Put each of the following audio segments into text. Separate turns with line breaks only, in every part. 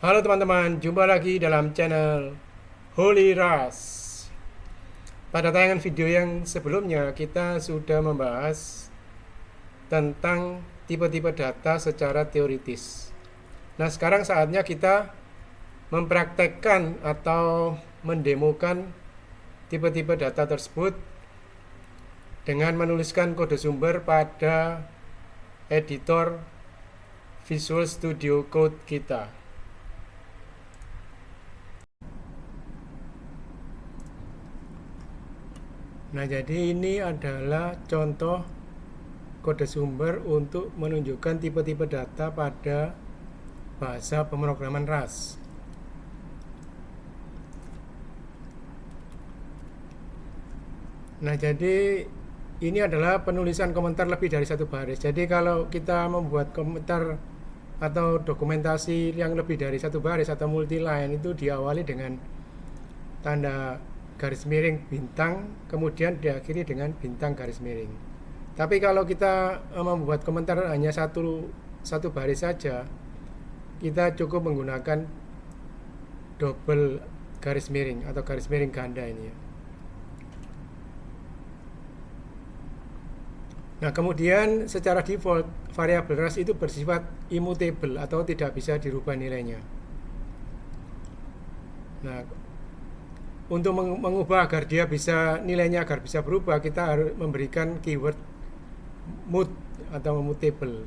Halo teman-teman, jumpa lagi dalam channel Holy Rush. Pada tayangan video yang sebelumnya kita sudah membahas tentang tipe-tipe data secara teoritis. Nah, sekarang saatnya kita mempraktekkan atau mendemokan tipe-tipe data tersebut dengan menuliskan kode sumber pada editor Visual Studio Code kita. Nah, jadi ini adalah contoh kode sumber untuk menunjukkan tipe-tipe data pada bahasa pemrograman Rust. Nah, jadi ini adalah penulisan komentar lebih dari satu baris. Jadi kalau kita membuat komentar atau dokumentasi yang lebih dari satu baris atau multi line, itu diawali dengan tanda garis miring bintang, kemudian diakhiri dengan bintang garis miring. Tapi kalau kita membuat komentar hanya satu baris saja, kita cukup menggunakan double garis miring atau garis miring ganda ini ya. Nah, kemudian secara default variabel Rust itu bersifat immutable atau tidak bisa dirubah nilainya. Nah, untuk mengubah agar dia bisa nilainya agar bisa berubah, kita harus memberikan keyword mut atau mutable.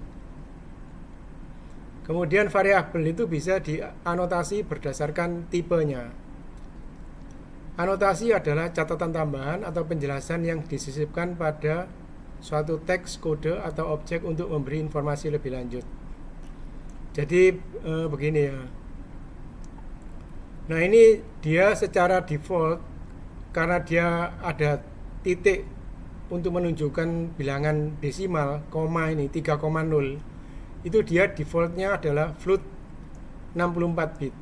Kemudian variabel itu bisa dianotasi berdasarkan tipenya. Anotasi adalah catatan tambahan atau penjelasan yang disisipkan pada suatu teks, kode, atau objek untuk memberi informasi lebih lanjut. Jadi begini ya. Nah, ini dia secara default, karena dia ada titik untuk menunjukkan bilangan desimal, koma ini 3,0, itu dia defaultnya adalah float 64 bit.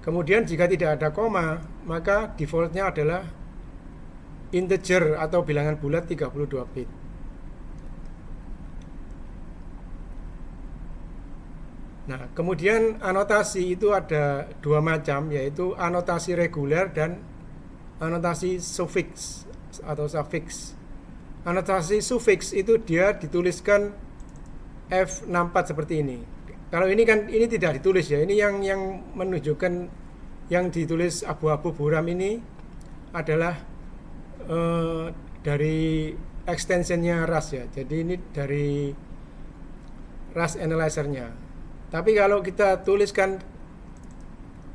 Kemudian jika tidak ada koma, maka defaultnya adalah integer atau bilangan bulat 32 bit. Nah, kemudian anotasi itu ada dua macam, yaitu anotasi reguler dan anotasi suffix atau suffix. Anotasi suffix itu dia dituliskan F64 seperti ini. Kalau ini kan ini tidak ditulis ya. Ini yang menunjukkan yang ditulis abu-abu buram ini adalah dari extensionnya Rust ya. Jadi ini dari Rust Analyzer-nya. Tapi kalau kita tuliskan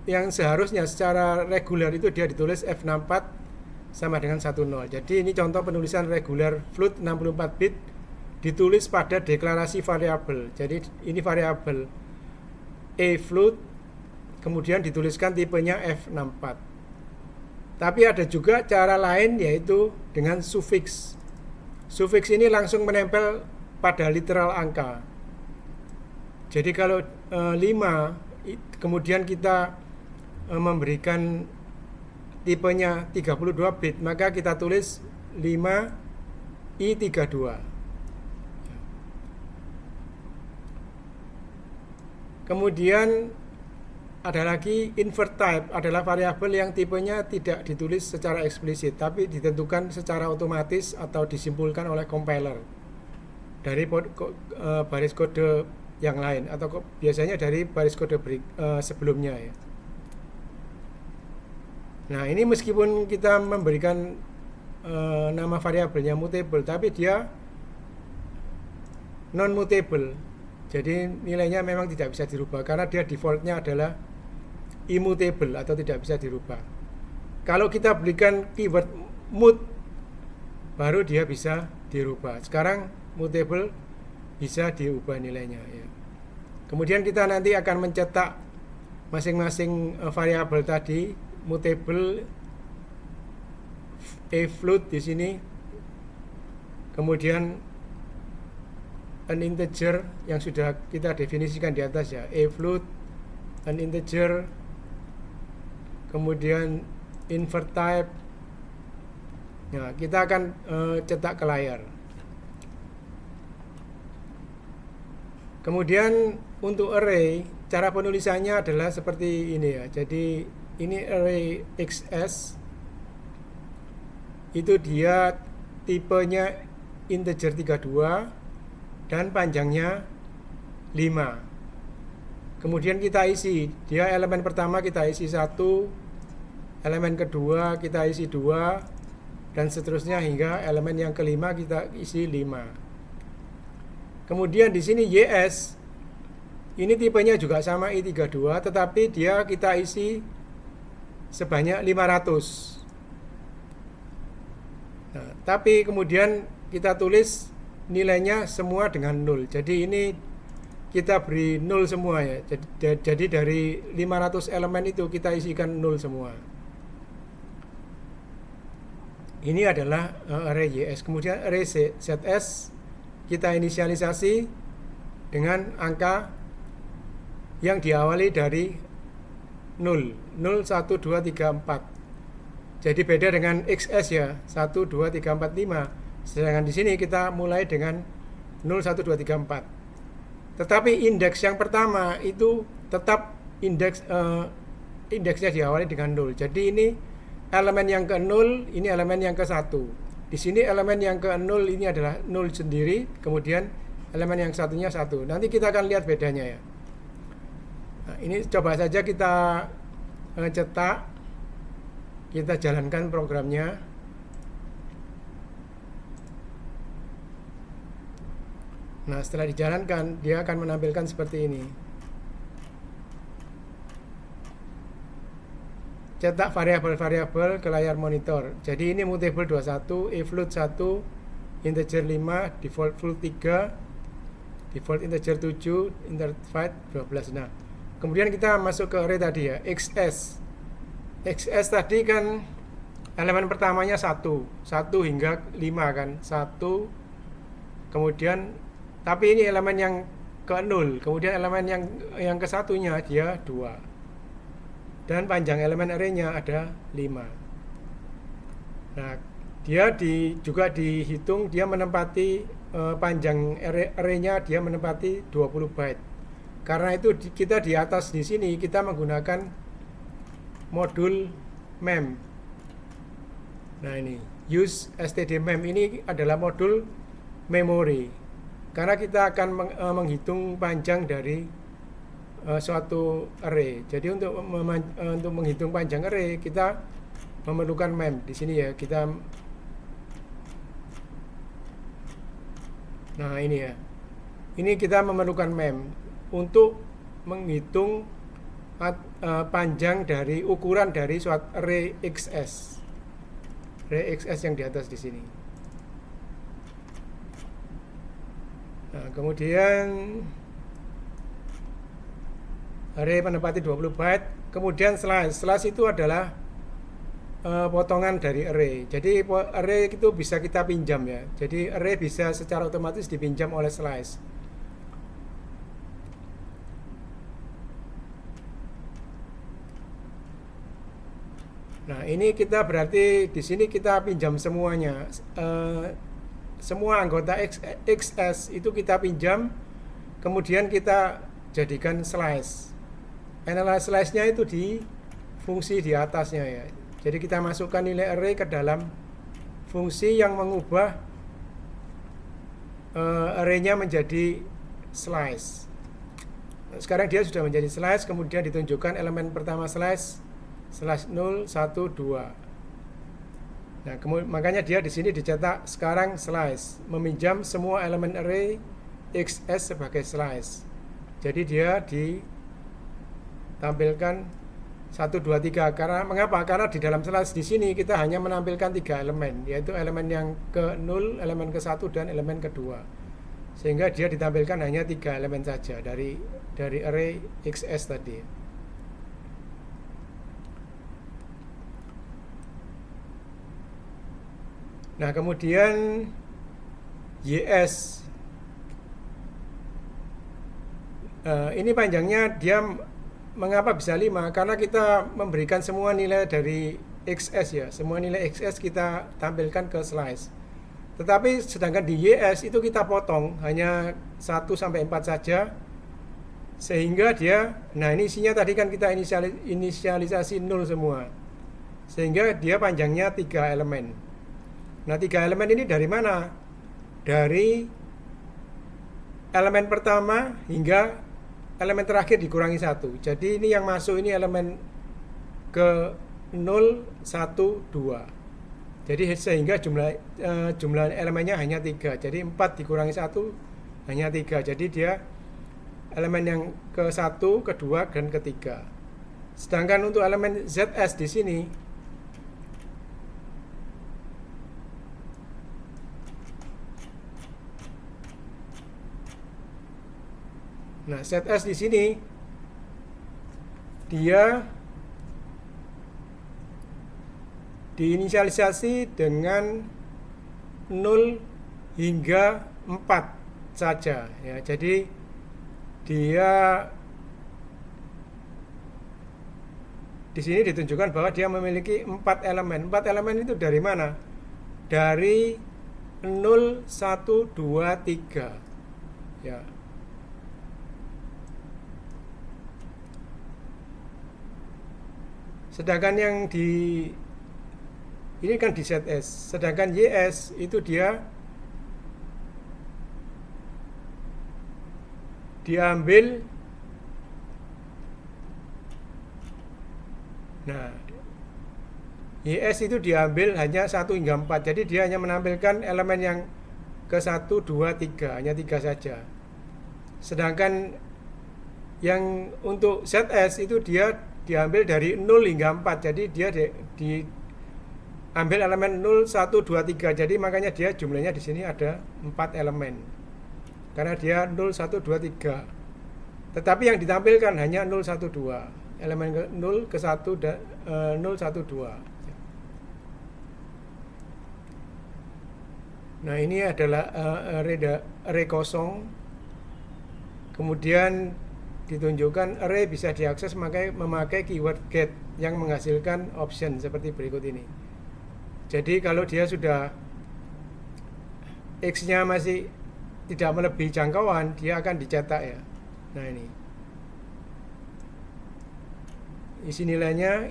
yang seharusnya secara reguler itu dia ditulis F64 sama dengan 10. Jadi ini contoh penulisan reguler float 64 bit ditulis pada deklarasi variabel. Jadi ini variabel a float, kemudian dituliskan tipenya F64. Tapi ada juga cara lain, yaitu dengan suffix. Suffix ini langsung menempel pada literal angka. Jadi kalau 5 kemudian kita memberikan tipenya 32 bit, maka kita tulis 5i32. Kemudian ada lagi invert type, adalah variabel yang tipenya tidak ditulis secara eksplisit tapi ditentukan secara otomatis atau disimpulkan oleh compiler dari baris kode yang lain atau biasanya dari baris kode sebelumnya ya. Nah, ini meskipun kita memberikan nama variabelnya mutable, tapi dia non mutable. Jadi nilainya memang tidak bisa dirubah karena dia defaultnya adalah immutable atau tidak bisa dirubah. Kalau kita berikan keyword mut, baru dia bisa dirubah. Sekarang mutable bisa diubah nilainya ya. Kemudian kita nanti akan mencetak masing-masing variabel tadi, mutable, a float di sini, kemudian an integer yang sudah kita definisikan di atas ya, a float, an integer, kemudian invert type. Nah, kita akan cetak ke layar. Kemudian untuk array, cara penulisannya adalah seperti ini ya. Jadi ini array XS, itu dia tipenya integer 32 dan panjangnya 5. Kemudian kita isi, dia elemen pertama kita isi 1, elemen kedua kita isi 2, dan seterusnya hingga elemen yang kelima kita isi 5. Kemudian di sini YS, ini tipenya juga sama I32, tetapi dia kita isi sebanyak 500. Nah, tapi kemudian kita tulis nilainya semua dengan 0. Jadi ini kita beri 0 semua ya. Jadi dari 500 elemen itu kita isikan 0 semua. Ini adalah array YS. Kemudian array ZS kita inisialisasi dengan angka yang diawali dari 0. 0, 1, 2, 3, 4. Jadi beda dengan XS ya. 1, 2, 3, 4, 5. Sedangkan di sini kita mulai dengan 0, 1, 2, 3, 4. Tetapi indeks yang pertama itu tetap indeksnya diawali dengan 0. Jadi ini elemen yang ke 0, ini elemen yang ke 1. Di sini elemen yang ke 0 ini adalah 0 sendiri, kemudian elemen yang satunya 1. Nanti kita akan lihat bedanya ya. Nah, ini coba saja kita cetak, kita jalankan programnya. Nah, setelah dijalankan, dia akan menampilkan seperti ini. Cetak variabel-variabel ke layar monitor. Jadi ini mutable 21, float 1, integer 5, default float 3, default integer 7, interval 12. Nah, kemudian kita masuk ke array tadi ya, XS. XS tadi kan elemen pertamanya 1 hingga 5 kan, 1, kemudian tapi ini elemen yang ke 0, kemudian elemen yang ke satunya dia 2. Dan panjang elemen array-nya ada 5. Nah, dia juga dihitung, dia menempati panjang array-nya dia menempati 20 byte. Karena itu kita di atas di sini kita menggunakan modul mem. Nah, ini use std_mem ini adalah modul memori. Karena kita akan menghitung panjang dari suatu array. Jadi untuk menghitung panjang array kita memerlukan mem di sini ya. Nah, ini ya. Ini kita memerlukan mem untuk menghitung panjang dari ukuran dari suatu array XS. Array XS yang di atas di sini. Nah, kemudian array menempati 20 byte. Kemudian slash itu adalah potongan dari array. Jadi array itu bisa kita pinjam ya. Jadi array bisa secara otomatis dipinjam oleh slash. Nah, ini kita berarti di sini kita pinjam semuanya. Semua anggota XS itu kita pinjam, kemudian kita jadikan slice. Analyze slice-nya itu di fungsi di atasnya ya. Jadi kita masukkan nilai array ke dalam fungsi yang mengubah array-nya menjadi slice. Nah, sekarang dia sudah menjadi slice, kemudian ditunjukkan elemen pertama slice 0, 1, 2. Nah, makanya dia di sini dicetak sekarang slice, meminjam semua elemen array XS sebagai slice. Jadi dia ditampilkan 1, 2, 3. Karena mengapa? Karena di dalam slice di sini kita hanya menampilkan 3 elemen, yaitu elemen yang ke 0, elemen ke 1 dan elemen kedua. Sehingga dia ditampilkan hanya 3 elemen saja dari array XS tadi. Nah, kemudian YS ini panjangnya dia mengapa bisa 5? Karena kita memberikan semua nilai dari XS ya. Semua nilai XS kita tampilkan ke slice. Tetapi sedangkan di YS itu kita potong hanya 1 sampai 4 saja. Sehingga dia, nah ini isinya tadi kan kita inisialisasi 0 semua. Sehingga dia panjangnya 3 elemen. Nah 3 elemen ini dari mana? Dari elemen pertama hingga elemen terakhir dikurangi 1. Jadi ini yang masuk ini elemen ke 0, 1, 2. Jadi sehingga jumlah elemennya hanya 3. Jadi 4 dikurangi 1 hanya 3. Jadi dia elemen yang ke-1, kedua, dan ketiga. Sedangkan untuk elemen ZS di sini, nah ZS di sini dia diinisialisasi dengan 0 hingga 4 saja ya. Jadi dia di sini ditunjukkan bahwa dia memiliki 4 elemen. 4 elemen itu dari mana? Dari 0, 1, 2, 3 ya. Sedangkan yang di ini kan di ZS. Sedangkan YS itu dia diambil, nah YS itu diambil hanya 1 hingga 4. Jadi dia hanya menampilkan elemen yang ke 1, 2, 3, hanya 3 saja. Sedangkan yang untuk ZS itu dia diambil dari 0 hingga 4. Jadi dia diambil elemen 0, 1, 2, 3. Jadi makanya dia jumlahnya di sini ada 4 elemen. Karena dia 0, 1, 2, 3. Tetapi yang ditampilkan hanya 0, 1, 2. Elemen ke 0, ke 1, dan 0, 1, 2. Nah ini adalah array kosong. Kemudian ditunjukkan array bisa diakses memakai keyword get yang menghasilkan option seperti berikut ini. Jadi kalau dia sudah X-nya masih tidak melebihi jangkauan, dia akan dicetak ya. Nah ini isi nilainya,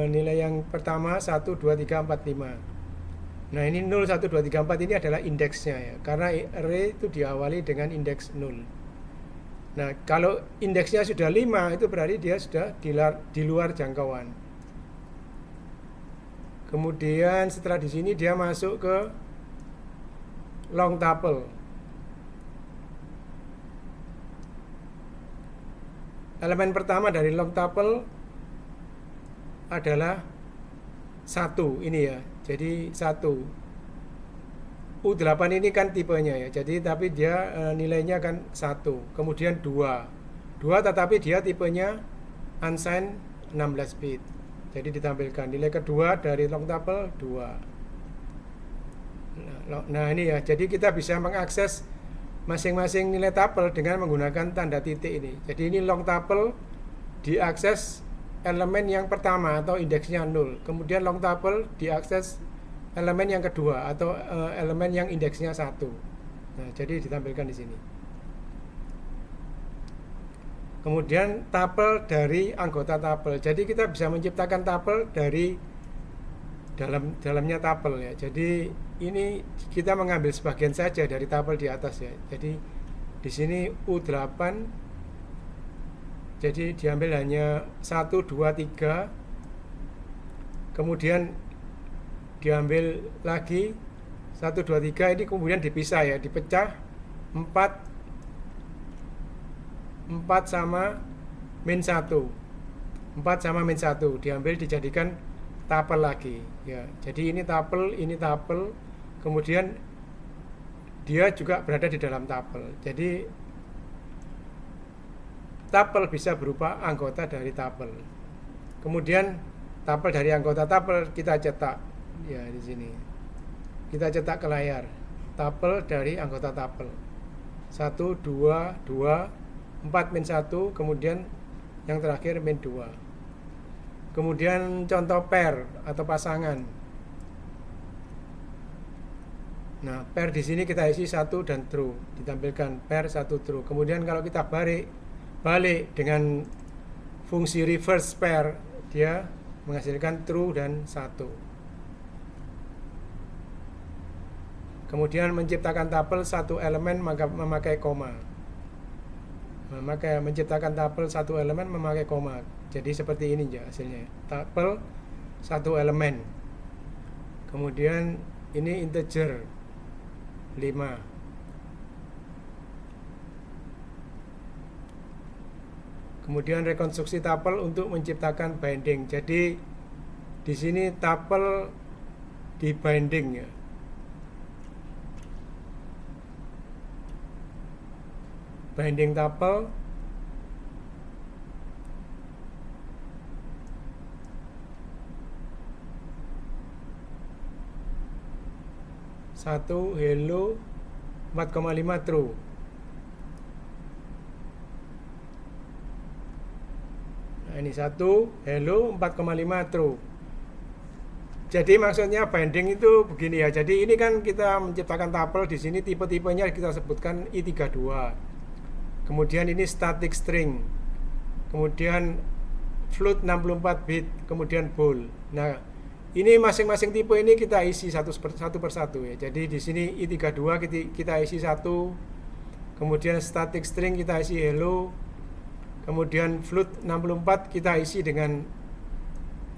nilai yang pertama 1, 2, 3, 4, 5. Nah ini 0, 1, 2, 3, 4 ini adalah indeksnya ya. Karena array itu diawali dengan indeks 0. Nah kalau indeksnya sudah 5 itu berarti dia sudah di luar jangkauan. Kemudian setelah di sini dia masuk ke long tuple. Elemen pertama dari long tuple adalah 1 ini ya. Jadi 1. U8 ini kan tipenya ya. Jadi tapi dia nilainya kan 1. Kemudian 2. 2 tetapi dia tipenya unsigned 16 bit. Jadi ditampilkan nilai kedua dari long tuple 2. Nah ini ya. Jadi kita bisa mengakses masing-masing nilai tuple dengan menggunakan tanda titik ini. Jadi ini long tuple diakses elemen yang pertama atau indeksnya 0. Kemudian long tuple diakses elemen yang kedua atau elemen yang indeksnya 1. Nah, jadi ditampilkan di sini. Kemudian tuple dari anggota tuple. Jadi kita bisa menciptakan tuple dari dalamnya tuple ya. Jadi ini kita mengambil sebagian saja dari tuple di atas ya. Jadi di sini U8 jadi diambil hanya 1, 2, 3. Kemudian diambil lagi 1, 2, 3 ini kemudian dipisah ya, dipecah 4 sama min 1. 4 sama min 1 diambil dijadikan tuple lagi ya. Jadi ini tuple, kemudian dia juga berada di dalam tuple. Jadi tuple bisa berupa anggota dari tuple. Kemudian tuple dari anggota tuple kita cetak ya di sini. Kita cetak ke layar. Tuple dari anggota tuple. 1, 2, 2, 4 min 1, kemudian yang terakhir min 2. Kemudian contoh pair atau pasangan. Nah, pair di sini kita isi 1 dan true, ditampilkan pair 1 true. Kemudian kalau kita balik balik dengan fungsi reverse pair, dia menghasilkan true dan 1. Kemudian menciptakan tuple satu elemen memakai koma. Menciptakan tuple satu elemen memakai koma. Jadi seperti ini ya hasilnya. Tuple satu elemen. Kemudian ini integer 5. Kemudian rekonstruksi tuple untuk menciptakan binding. Jadi di sini tuple di binding ya. Binding tuple satu hello 4,5 true. Nah, ini 1 hello 4,5 true. Jadi maksudnya binding itu begini ya. Jadi ini kan kita menciptakan tuple, di sini tipe-tipenya kita sebutkan I32. Kemudian ini static string, kemudian float 64 bit, kemudian bool. Nah, ini masing-masing tipe ini kita isi satu persatu ya. Jadi di sini I32 kita isi 1, kemudian static string kita isi hello, kemudian float 64 kita isi dengan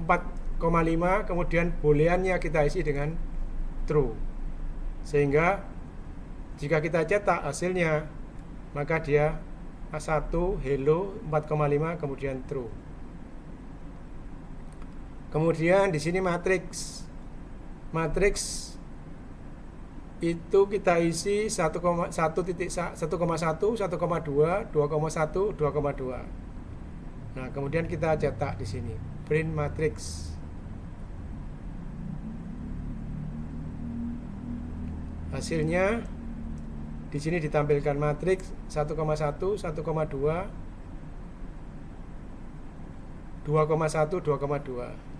4,5, kemudian booleannya kita isi dengan true. Sehingga jika kita cetak hasilnya, maka dia A1 hello 4,5 kemudian true. Kemudian di sini matriks. Matriks itu kita isi 1,1, 1,2, 2,1, 2,2. Nah, kemudian kita cetak di sini print matrix. Hasilnya di sini ditampilkan matriks 1,1, 1,2, 2,1, 2,2.